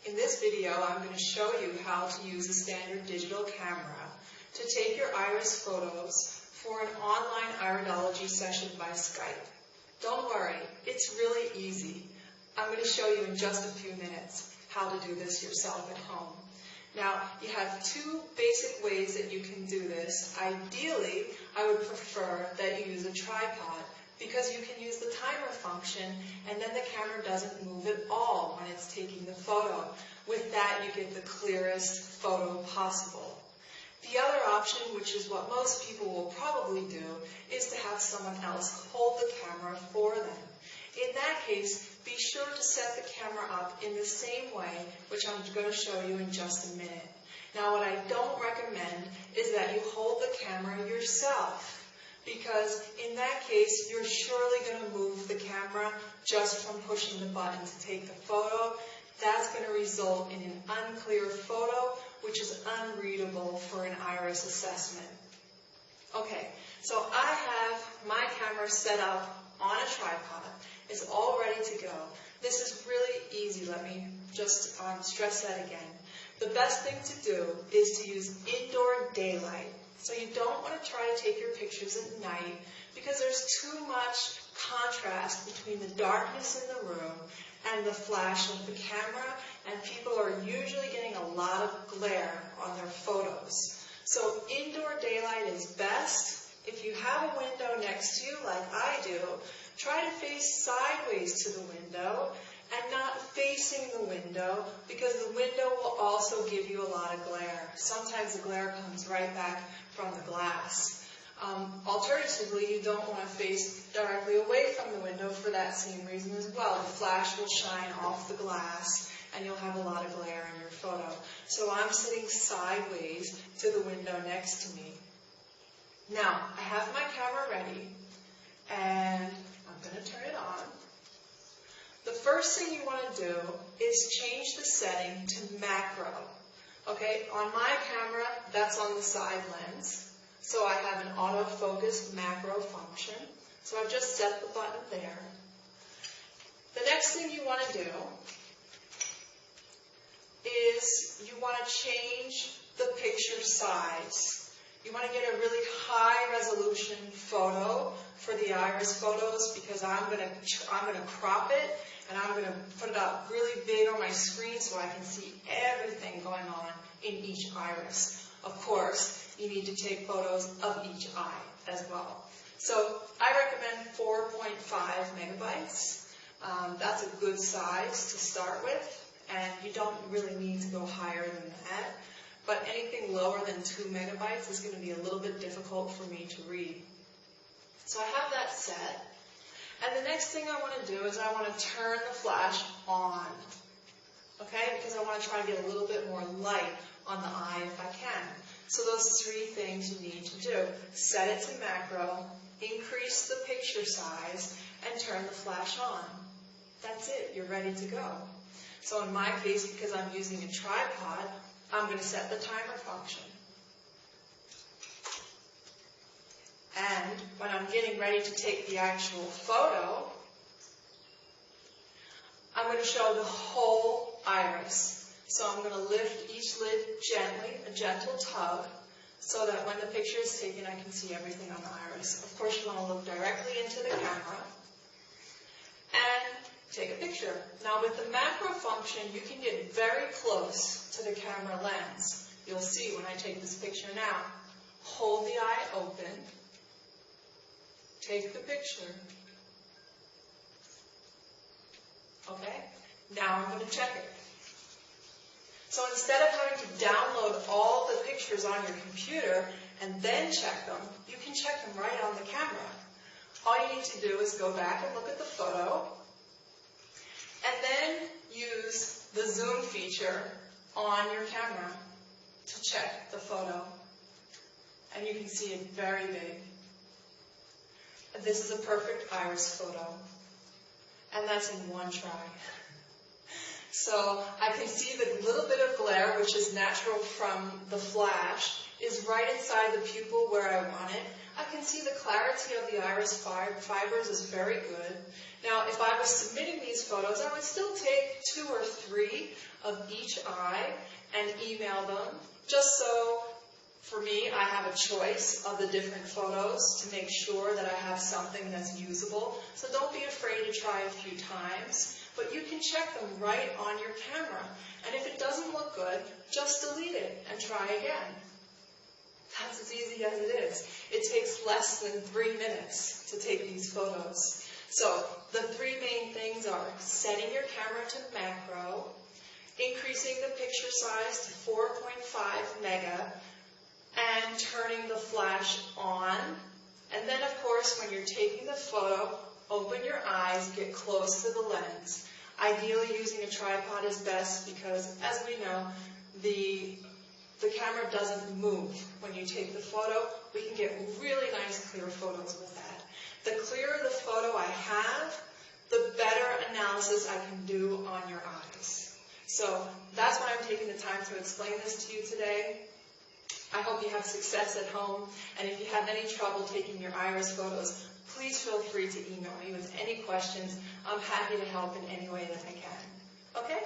In this video, I'm going to show you how to use a standard digital camera to take your iris photos for an online iridology session by Skype. Don't worry, it's really easy. I'm going to show you in just a few minutes how to do this yourself at home. Now, you have two basic ways that you can do this. Ideally, I would prefer that you use a tripod because you can use the timer function and then the camera doesn't move at all when it's taking the photo. With that, you get the clearest photo possible. The other option, which is what most people will probably do, is to have someone else hold the camera for them. In that case, be sure to set the camera up in the same way, which I'm going to show you in just a minute. Now, what I don't recommend is that you hold the camera yourself, because in that case, you're surely going to move the camera just from pushing the button to take the photo. That's going to result in an unclear photo, which is unreadable for an iris assessment. Okay, so I have my camera set up on a tripod. It's all ready to go. This is really easy. Let me just stress that again. The best thing to do is to use indoor daylight. So you don't want to try to take your pictures at night because there's too much contrast between the darkness in the room and the flash of the camera, and people are usually getting a lot of glare on their photos. So indoor daylight is best. If you have a window next to you, like I do, try to face sideways to the window and not facing the window, because the window will also give you a lot of glare. Sometimes the glare comes right back from the glass. Alternatively, you don't want to face directly away from the window for that same reason as well. The flash will shine off the glass and you'll have a lot of glare in your photo. So I'm sitting sideways to the window next to me. Now, I have my camera ready and I'm going to turn it on. The first thing you want to do is change the setting to macro. Okay, on my camera, that's on the side lens. So I have an autofocus macro function. So I've just set the button there. The next thing you want to do is you want to change the picture size. You want to get a really high resolution photo for the iris photos, because I'm going to crop it and I'm going to put it up really big on my screen so I can see everything going on in each iris. Of course, you need to take photos of each eye as well. So I recommend 4.5 megabytes. That's a good size to start with, and you don't really need to go higher than that. But anything lower than 2 megabytes is going to be a little bit difficult for me to read. So I have that set. And the next thing I want to do is I want to turn the flash on. Okay? Because I want to try to get a little bit more light on the eye if I can. So those three things you need to do. Set it to macro, increase the picture size, and turn the flash on. That's it. You're ready to go. So in my case, because I'm using a tripod, I'm going to set the timer function. And when I'm getting ready to take the actual photo, I'm going to show the whole iris. So I'm going to lift each lid gently, a gentle tug, so that when the picture is taken, I can see everything on the iris. Of course, you want to look directly into the camera and take a picture. Now, with the macro function, you can get very close to the camera lens. You'll see when I take this picture now. Hold the eye open. Take the picture. Okay? Now I'm going to check it. So instead of having to download all the pictures on your computer and then check them, you can check them right on the camera. All you need to do is go back and look at the photo, and then use the zoom feature on your camera to check the photo. And you can see it very big. This is a perfect iris photo. And that's in one try. So I can see the little bit of glare, which is natural from the flash, is right inside the pupil where I want it. I can see the clarity of the iris fibers is very good. Now, if I was submitting these photos, I would still take 2 or 3 of each eye and email them, just so, for me, I have a choice of the different photos to make sure that I have something that's usable. So don't be afraid to try a few times, but you can check them right on your camera. And if it doesn't look good, just delete it and try again. That's as easy as it is. It takes less than 3 minutes to take these photos. So the 3 main things are setting your camera to macro, increasing the picture size to 4.5 mega, and turning the flash on. And then, of course, when you're taking the photo, open your eyes, get close to the lens. Ideally, using a tripod is best because, as we know, the camera doesn't move when you take the photo. We can get really nice, clear photos with that. The clearer the photo I have, the better analysis I can do on your eyes. So that's why I'm taking the time to explain this to you today. I hope you have success at home, and if you have any trouble taking your iris photos, please feel free to email me with any questions. I'm happy to help in any way that I can. Okay?